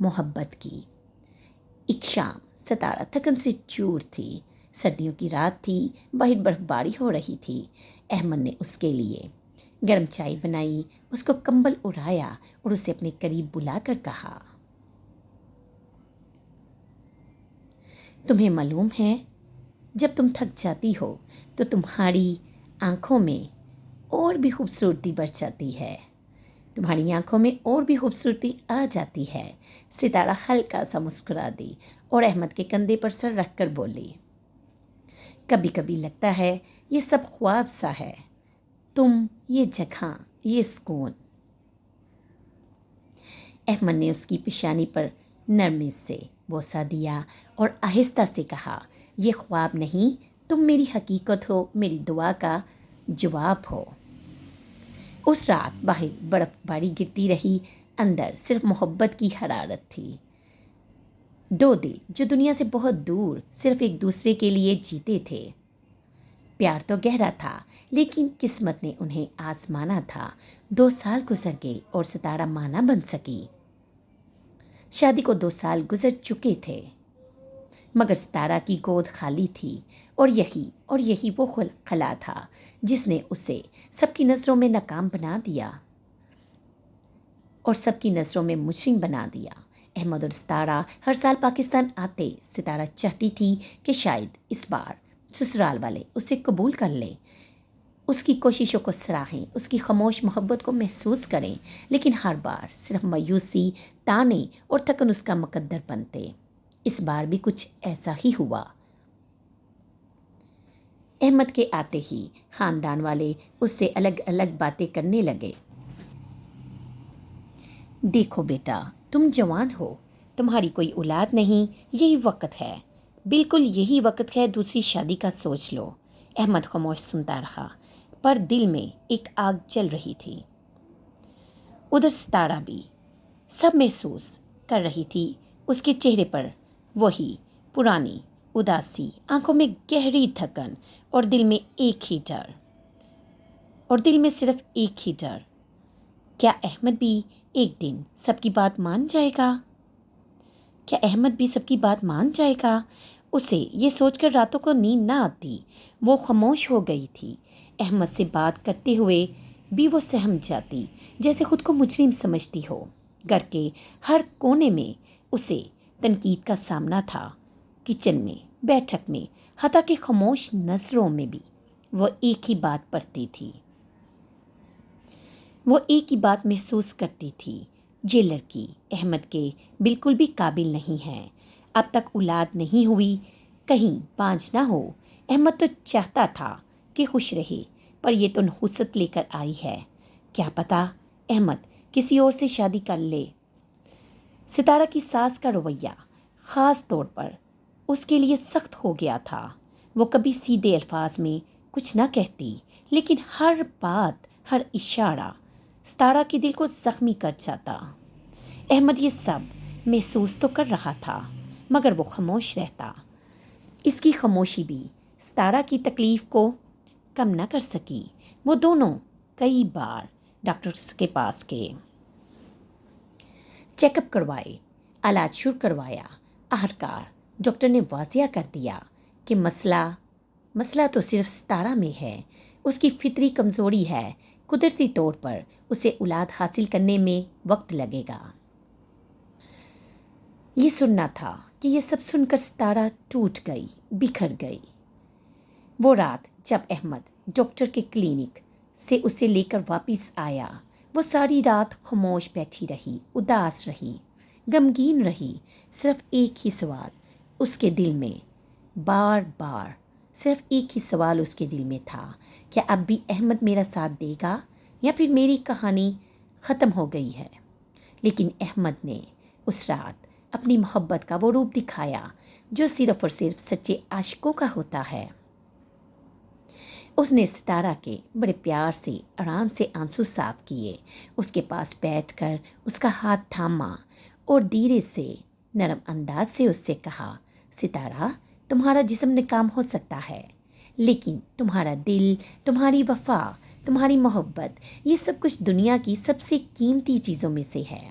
محبت کی۔ ایک شام ستارہ تھکن سے چور تھی، سردیوں کی رات تھی، باہر برف باری ہو رہی تھی۔ احمد نے اس کے لیے گرم چائے بنائی، اس کو کمبل اڑایا اور اسے اپنے قریب بلا کر کہا، تمہیں معلوم ہے جب تم تھک جاتی ہو تو تمہاری آنکھوں میں اور بھی خوبصورتی بڑھ جاتی ہے، تمہاری آنکھوں میں اور بھی خوبصورتی آ جاتی ہے۔ ستارہ ہلکا سا مسکرا دی اور احمد کے کندھے پر سر رکھ کر بولی، کبھی کبھی لگتا ہے یہ سب خواب سا ہے، تم، یہ جگہ، یہ سکون۔ احمد نے اس کی پیشانی پر نرمی سے بوسہ دیا اور آہستہ سے کہا، یہ خواب نہیں، تم میری حقیقت ہو، میری دعا کا جواب ہو۔ اس رات باہر برف باری گرتی رہی، اندر صرف محبت کی حرارت تھی۔ دو دل جو دنیا سے بہت دور صرف ایک دوسرے کے لیے جیتے تھے۔ پیار تو گہرا تھا لیکن قسمت نے انہیں آزمانا تھا۔ 2 سال گزر گئے اور ستارہ ماں نہ بن سکی۔ شادی کو 2 سال گزر چکے تھے مگر ستارہ کی گود خالی تھی، اور یہی وہ خلا تھا جس نے اسے سب کی نظروں میں ناکام بنا دیا اور سب کی نظروں میں مجرم بنا دیا۔ احمد اور ستارہ ہر سال پاکستان آتے۔ ستارہ چاہتی تھی کہ شاید اس بار سسرال والے اسے قبول کر لیں، اس کی کوششوں کو سراہیں، اس کی خاموش محبت کو محسوس کریں، لیکن ہر بار صرف مایوسی، تانے اور تھکن اس کا مقدر بنتے۔ اس بار بھی کچھ ایسا ہی ہوا۔ احمد کے آتے ہی خاندان والے اس سے الگ الگ باتیں کرنے لگے۔ دیکھو بیٹا، تم جوان ہو، تمہاری کوئی اولاد نہیں، یہی وقت ہے، بالکل یہی وقت ہے، دوسری شادی کا سوچ لو۔ احمد خاموش سنتا رہا، پر دل میں ایک آگ جل رہی تھی۔ ادھر ستارہ بھی سب محسوس کر رہی تھی، اس کے چہرے پر وہی پرانی اداسی، آنکھوں میں گہری تھکن اور دل میں صرف ایک ہی ڈر، کیا احمد بھی ایک دن سب کی بات مان جائے گا؟ کیا احمد بھی سب کی بات مان جائے گا؟ اسے یہ سوچ کر راتوں کو نیند نہ آتی۔ وہ خاموش ہو گئی تھی۔ احمد سے بات کرتے ہوئے بھی وہ سہم جاتی، جیسے خود کو مجرم سمجھتی ہو۔ گھر کے ہر کونے میں اسے تنقید کا سامنا تھا، کچن میں، بیٹھک میں، حتیٰ کہ خاموش نظروں میں بھی وہ ایک ہی بات پڑھتی تھی، وہ ایک ہی بات محسوس کرتی تھی، یہ لڑکی احمد کے بالکل بھی قابل نہیں ہے، اب تک اولاد نہیں ہوئی، کہیں بانجھ نہ ہو۔ احمد تو چاہتا تھا کہ خوش رہے، پر یہ تو نحوست لے کر آئی ہے، کیا پتہ احمد کسی اور سے شادی کر لے۔ ستارہ کی ساس کا رویہ خاص طور پر اس کے لیے سخت ہو گیا تھا۔ وہ کبھی سیدھے الفاظ میں کچھ نہ کہتی، لیکن ہر بات، ہر اشارہ ستارہ کے دل کو زخمی کر جاتا۔ احمد یہ سب محسوس تو کر رہا تھا مگر وہ خاموش رہتا۔ اس کی خاموشی بھی ستارہ کی تکلیف کو کم نہ کر سکی۔ وہ دونوں کئی بار ڈاکٹرز کے پاس گئے، چیک اپ کروائے، علاج شروع کروایا۔ آخرکار ڈاکٹر نے واضح کر دیا کہ مسئلہ تو صرف ستارہ میں ہے، اس کی فطری کمزوری ہے، قدرتی طور پر اسے اولاد حاصل کرنے میں وقت لگے گا۔ یہ سننا تھا کہ یہ سب سن کر ستارہ ٹوٹ گئی، بکھر گئی۔ وہ رات جب احمد ڈاکٹر کے کلینک سے اسے لے کر واپس آیا، وہ ساری رات خاموش بیٹھی رہی، اداس رہی، غمگین رہی۔ صرف ایک ہی سوال اس کے دل میں بار بار صرف ایک ہی سوال اس کے دل میں تھا، کیا اب بھی احمد میرا ساتھ دے گا یا پھر میری کہانی ختم ہو گئی ہے؟ لیکن احمد نے اس رات اپنی محبت کا وہ روپ دکھایا جو صرف اور صرف سچے عاشقوں کا ہوتا ہے۔ اس نے ستارہ کے بڑے پیار سے، آرام سے آنسو صاف کیے، اس کے پاس بیٹھ کر اس کا ہاتھ تھاما اور دھیرے سے، نرم انداز سے اس سے کہا، ستارہ، تمہارا جسم ناکام ہو سکتا ہے لیکن تمہارا دل، تمہاری وفا، تمہاری محبت، یہ سب کچھ دنیا کی سب سے قیمتی چیزوں میں سے ہے۔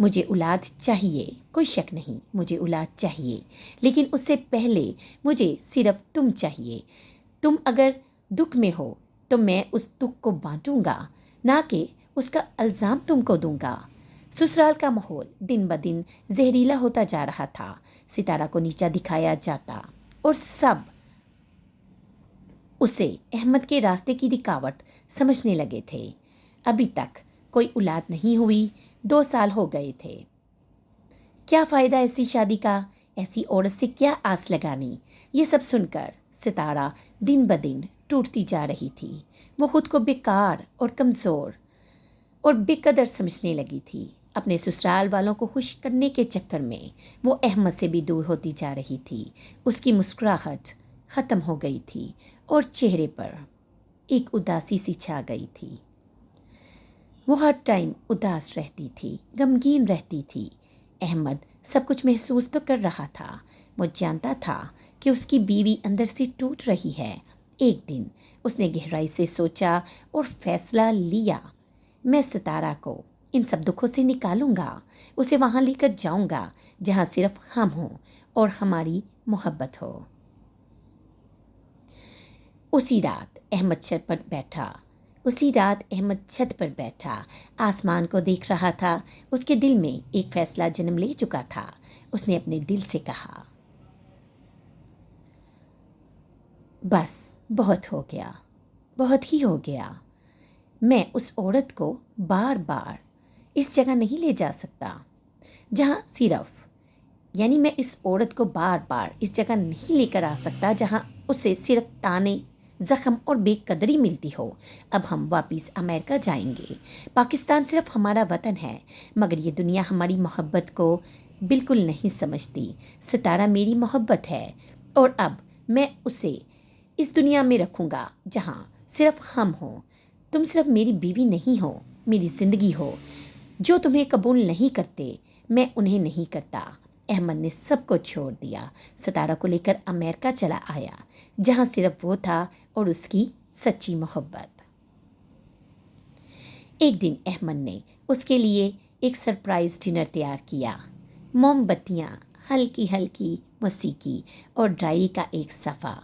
مجھے اولاد چاہیے، کوئی شک نہیں، مجھے اولاد چاہیے، لیکن اس سے پہلے مجھے صرف تم چاہیے۔ تم اگر دکھ میں ہو تو میں اس دکھ کو بانٹوں گا، نہ کہ اس کا الزام تم کو دوں گا۔ سسرال کا ماحول دن بدن زہریلا ہوتا جا رہا تھا۔ ستارہ کو نیچا دکھایا جاتا اور سب اسے احمد کے راستے کی رکاوٹ سمجھنے لگے تھے۔ ابھی تک کوئی اولاد نہیں ہوئی، 2 سال ہو گئے تھے۔ کیا فائدہ ایسی شادی کا، ایسی عورت سے کیا آس لگانی؟ یہ سب سن کر ستارہ دن بدن ٹوٹتی جا رہی تھی۔ وہ خود کو بیکار اور کمزور اور بے قدر سمجھنے لگی تھی۔ اپنے سسرال والوں کو خوش کرنے کے چکر میں وہ احمد سے بھی دور ہوتی جا رہی تھی۔ اس کی مسکراہٹ ختم ہو گئی تھی اور چہرے پر ایک اداسی سی چھا گئی تھی۔ وہ ہر ٹائم اداس رہتی تھی، غمگین رہتی تھی۔ احمد سب کچھ محسوس تو کر رہا تھا۔ وہ جانتا تھا کہ اس کی بیوی اندر سے ٹوٹ رہی ہے۔ ایک دن اس نے گہرائی سے سوچا اور فیصلہ لیا، میں ستارہ کو ان سب دکھوں سے نکالوں گا، اسے وہاں لے کر جاؤں گا جہاں صرف ہم ہوں اور ہماری محبت ہو۔ اسی رات احمد چھت پر بیٹھا آسمان کو دیکھ رہا تھا۔ اس کے دل میں ایک فیصلہ جنم لے چکا تھا۔ اس نے اپنے دل سے کہا، بس بہت ہو گیا، بہت ہی ہو گیا۔ میں اس عورت کو بار بار اس جگہ نہیں لے جا سکتا جہاں میں اس عورت کو بار بار اس جگہ نہیں لے کر آ سکتا جہاں اسے صرف تانے، زخم اور بے قدری ملتی ہو۔ اب ہم واپس امریکہ جائیں گے۔ پاکستان صرف ہمارا وطن ہے، مگر یہ دنیا ہماری محبت کو بالکل نہیں سمجھتی۔ ستارہ میری محبت ہے اور اب میں اسے اس دنیا میں رکھوں گا جہاں صرف ہم ہوں۔ تم صرف میری بیوی نہیں ہو، میری زندگی ہو۔ جو تمہیں قبول نہیں کرتے میں انہیں نہیں کرتا۔ احمد نے سب کو چھوڑ دیا، ستارہ کو لے کر امریکہ چلا آیا جہاں صرف وہ تھا اور اس کی سچی محبت۔ ایک دن احمد نے اس کے لیے ایک سرپرائز ڈنر تیار کیا۔ موم بتیاں، ہلکی ہلکی موسیقی اور ڈائری کا ایک صفحہ۔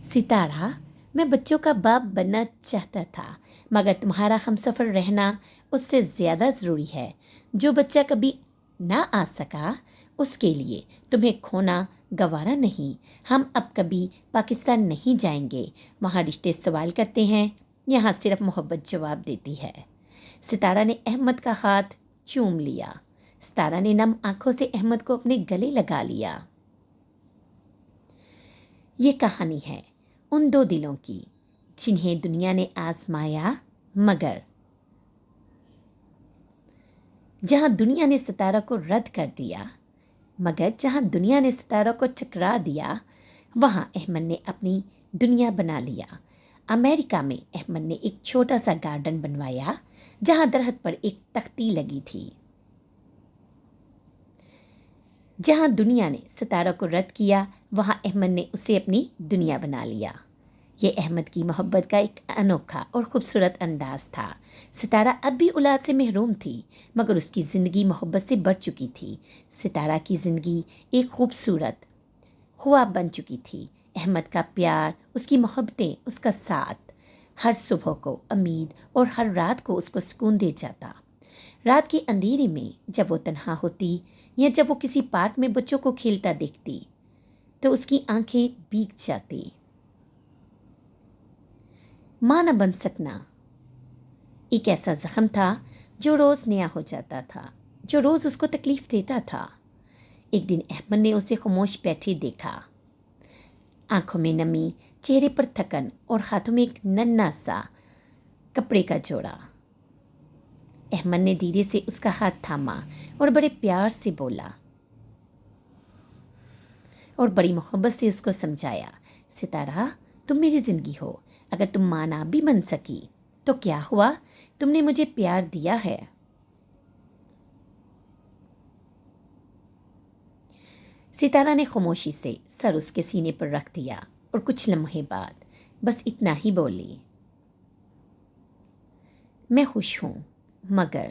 ستارہ، میں بچوں کا باپ بننا چاہتا تھا، مگر تمہارا ہمسفر رہنا اس سے زیادہ ضروری ہے۔ جو بچہ کبھی نہ آ سکا اس کے لیے تمہیں کھونا گوارا نہیں۔ ہم اب کبھی پاکستان نہیں جائیں گے، وہاں رشتے سوال کرتے ہیں، یہاں صرف محبت جواب دیتی ہے۔ ستارہ نے احمد کا ہاتھ چوم لیا۔ ستارہ نے نم آنکھوں سے احمد کو اپنے گلے لگا لیا۔ یہ کہانی ہے ان 2 دلوں کی جنہیں دنیا نے آزمایا، مگر جہاں دنیا نے ستارہ کو رد کر دیا، جہاں دنیا نے ستارہ کو ٹھکرا دیا، وہاں احمد نے اپنی دنیا بنا لیا۔ امریکہ میں احمد نے ایک چھوٹا سا گارڈن بنوایا جہاں درخت پر ایک تختی لگی تھی۔ جہاں دنیا نے ستارہ کو رد کیا، وہاں احمد نے اسے اپنی دنیا بنا لیا۔ یہ احمد کی محبت کا ایک انوکھا اور خوبصورت انداز تھا۔ ستارہ اب بھی اولاد سے محروم تھی، مگر اس کی زندگی محبت سے بڑھ چکی تھی۔ ستارہ کی زندگی ایک خوبصورت خواب بن چکی تھی۔ احمد کا پیار، اس کی محبتیں، اس کا ساتھ ہر صبح کو امید اور ہر رات کو اس کو سکون دے جاتا۔ رات کے اندھیرے میں جب وہ تنہا ہوتی یا جب وہ کسی پارک میں بچوں کو کھیلتا دیکھتی تو اس کی آنکھیں بھیگ جاتی۔ ماں نہ بن سکنا ایک ایسا زخم تھا جو روز نیا ہو جاتا تھا، جو روز اس کو تکلیف دیتا تھا۔ ایک دن احمد نے اسے خاموش بیٹھے دیکھا، آنکھوں میں نمی، چہرے پر تھکن اور ہاتھوں میں ایک ننھا سا کپڑے کا جوڑا۔ احمد نے دھیرے سے اس کا ہاتھ تھاما اور بڑے پیار سے بولا اور بڑی محبت سے اس کو سمجھایا، ستارہ، تم میری زندگی ہو۔ اگر تم ماں نہ بھی بن سکی تو کیا ہوا، تم نے مجھے پیار دیا ہے۔ ستارہ نے خاموشی سے سر اس کے سینے پر رکھ دیا اور کچھ لمحے بعد بس اتنا ہی بولی، میں خوش ہوں، مگر